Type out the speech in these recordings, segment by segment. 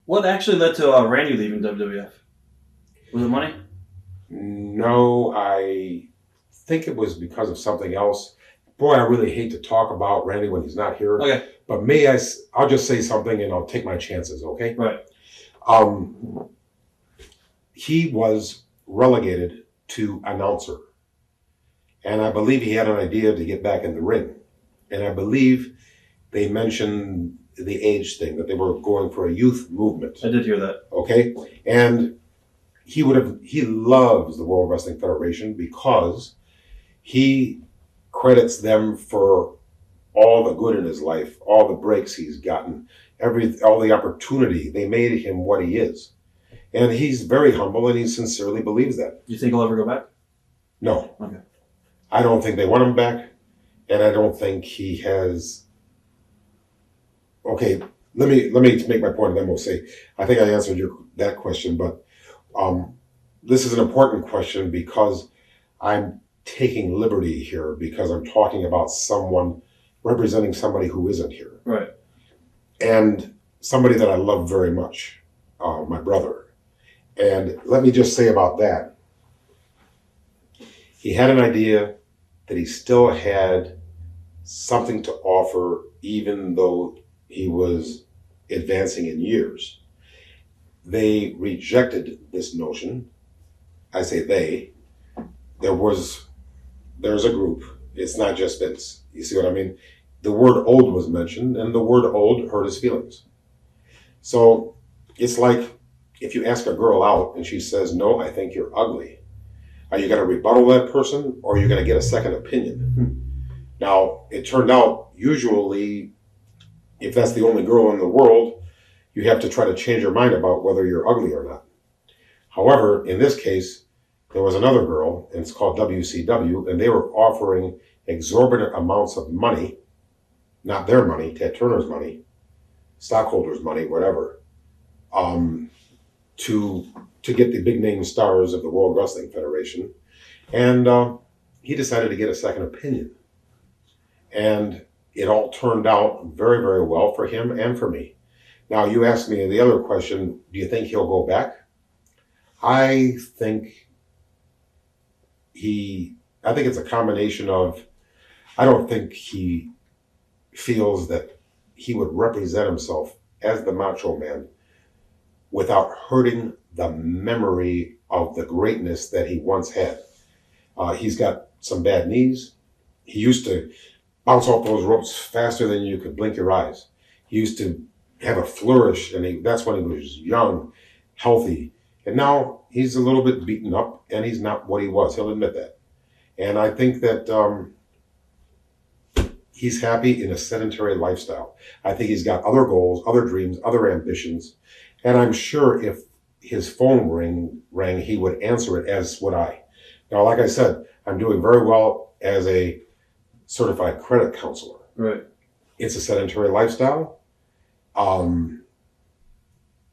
What actually led to Randy leaving WWF? Was it money? No, I think it was because of something else. Boy, I really hate to talk about Randy when he's not here. Okay. But I'll just say something and I'll take my chances, okay? Right. He was relegated to announcer. And I believe he had an idea to get back in the ring. And I believe they mentioned the age thing, that they were going for a youth movement. I did hear that. Okay? And he loves the World Wrestling Federation because he credits them for all the good in his life, all the breaks he's gotten, all the opportunity. They made him what he is. And he's very humble and he sincerely believes that. Do you think he'll ever go back? No. Okay. I don't think they want him back, and I don't think he has. Okay, let me make my point, and then we'll say. I think I answered that question, but this is an important question because I'm taking liberty here because I'm talking about someone representing somebody who isn't here, right? And somebody that I love very much, my brother. And let me just say about that. He had an idea that he still had something to offer, even though he was advancing in years. They rejected this notion. I say they. There's a group. It's not just Vince. You see what I mean? The word old was mentioned, and the word old hurt his feelings. So it's like if you ask a girl out and she says, no, I think you're ugly. Are you going to rebuttal that person, or are you going to get a second opinion? Now, it turned out, usually, if that's the only girl in the world, you have to try to change your mind about whether you're ugly or not. However, in this case, there was another girl, and it's called WCW, and they were offering exorbitant amounts of money, not their money, Ted Turner's money, stockholders' money, whatever, to get the big name stars of the World Wrestling Federation. And he decided to get a second opinion. And it all turned out very, very well for him and for me. Now, you asked me the other question, do you think he'll go back? I think it's a combination of, I don't think he feels that he would represent himself as the Macho Man without hurting the memory of the greatness that he once had. He's got some bad knees. He used to bounce off those ropes faster than you could blink your eyes. He used to have a flourish, and that's when he was young, healthy. And now he's a little bit beaten up, and he's not what he was. He'll admit that. And I think that he's happy in a sedentary lifestyle. I think he's got other goals, other dreams, other ambitions. And I'm sure if his phone rang, he would answer it, as would I. Now, like I said, I'm doing very well as a certified credit counselor. Right. It's a sedentary lifestyle.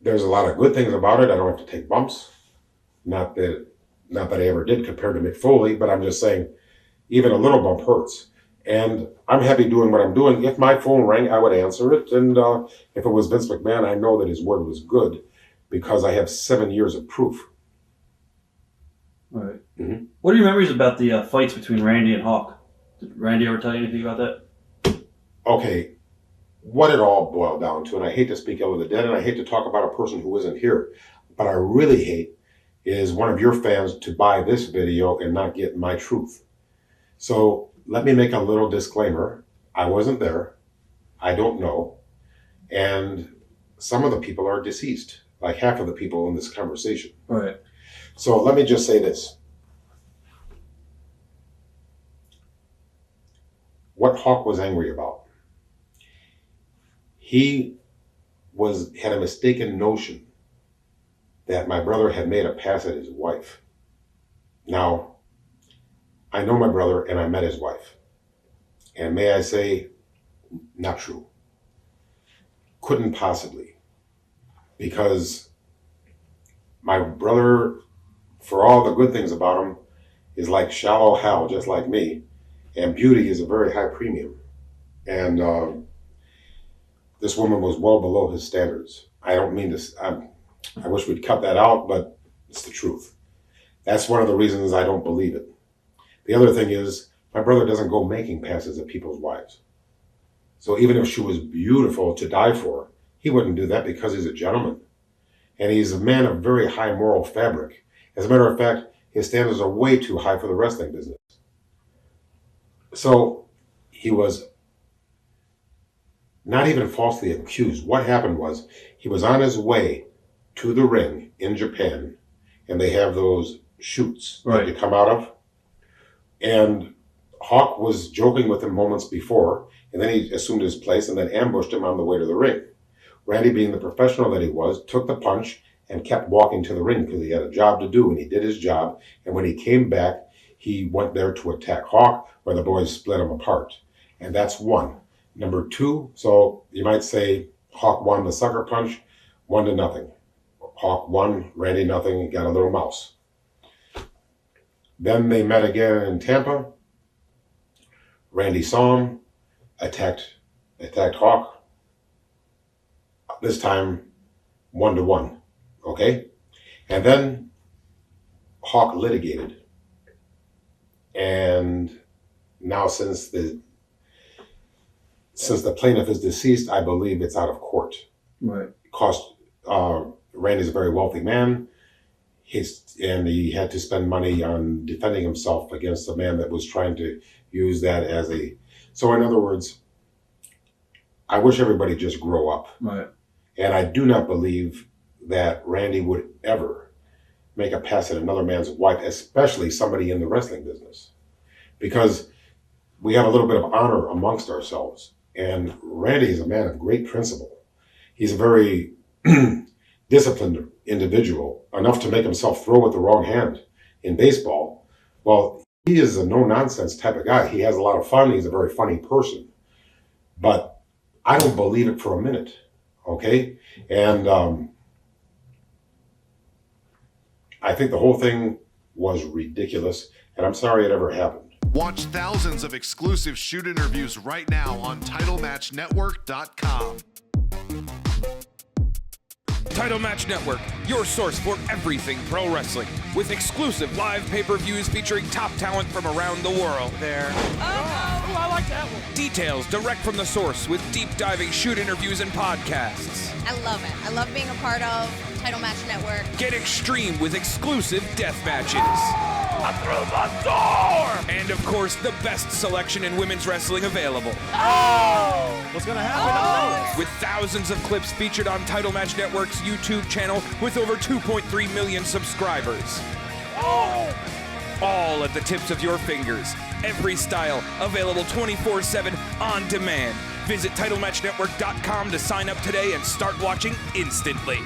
There's a lot of good things about it. I don't have to take bumps. Not that I ever did compared to Mick Foley, but I'm just saying even a little bump hurts. And I'm happy doing what I'm doing. If my phone rang, I would answer it. And if it was Vince McMahon, I know that his word was good because I have 7 years of proof. All right. Mm-hmm. What are your memories about the fights between Randy and Hawk? Did Randy ever tell you anything about that? Okay. What it all boiled down to, and I hate to speak ill of the dead, and I hate to talk about a person who isn't here, but I really hate is one of your fans to buy this video and not get my truth. So let me make a little disclaimer. I wasn't there. I don't know. And some of the people are deceased, like half of the people in this conversation. All right. So let me just say this. What Hawk was angry about. He had a mistaken notion that my brother had made a pass at his wife. Now, I know my brother and I met his wife. And may I say, not true. Couldn't possibly. Because my brother, for all the good things about him, is like shallow hell, just like me. And beauty is a very high premium. And this woman was well below his standards. I don't mean to, I wish we'd cut that out, but it's the truth. That's one of the reasons I don't believe it. The other thing is, my brother doesn't go making passes at people's wives. So even if she was beautiful to die for, he wouldn't do that because he's a gentleman. And he's a man of very high moral fabric. As a matter of fact, his standards are way too high for the wrestling business. So he was not even falsely accused. What happened was he was on his way to the ring in Japan, and they have those chutes that you come out of. And Hawk was joking with him moments before, and then he assumed his place and then ambushed him on the way to the ring. Randy, being the professional that he was, took the punch and kept walking to the ring because he had a job to do, and he did his job. And when he came back, he went there to attack Hawk, where the boys split him apart. And that's one. Number two, so you might say Hawk won the sucker punch, 1-0. Hawk won, Randy nothing, he got a little mouse. Then they met again in Tampa. Randy saw him, attacked Hawk. This time, 1-1. Okay? And then Hawk litigated. And now since the plaintiff is deceased, I believe it's out of court. Right. Randy's a very wealthy man. And he had to spend money on defending himself against a man that was trying to use that as a... So in other words, I wish everybody just grow up. Right. And I do not believe that Randy would ever make a pass at another man's wife, especially somebody in the wrestling business. Because we have a little bit of honor amongst ourselves. And Randy is a man of great principle. He's a very disciplined individual, enough to make himself throw with the wrong hand in baseball. Well, he is a no-nonsense type of guy. He has a lot of fun. He's a very funny person. But I don't believe it for a minute, okay? And I think the whole thing was ridiculous, and I'm sorry it ever happened. Watch thousands of exclusive shoot interviews right now on TitleMatchNetwork.com. Title Match Network, your source for everything pro wrestling, with exclusive live pay-per-views featuring top talent from around the world. I like that one. Details direct from the source with deep diving shoot interviews and podcasts. I love it. I love being a part of Title Match Network. Get extreme with exclusive death matches. I threw the door! And of course, the best selection in women's wrestling available. Oh! What's gonna happen? Oh! With thousands of clips featured on Title Match Network's YouTube channel with over 2.3 million subscribers. Oh! All at the tips of your fingers. Every style available 24/7 on demand. Visit TitleMatchNetwork.com to sign up today and start watching instantly.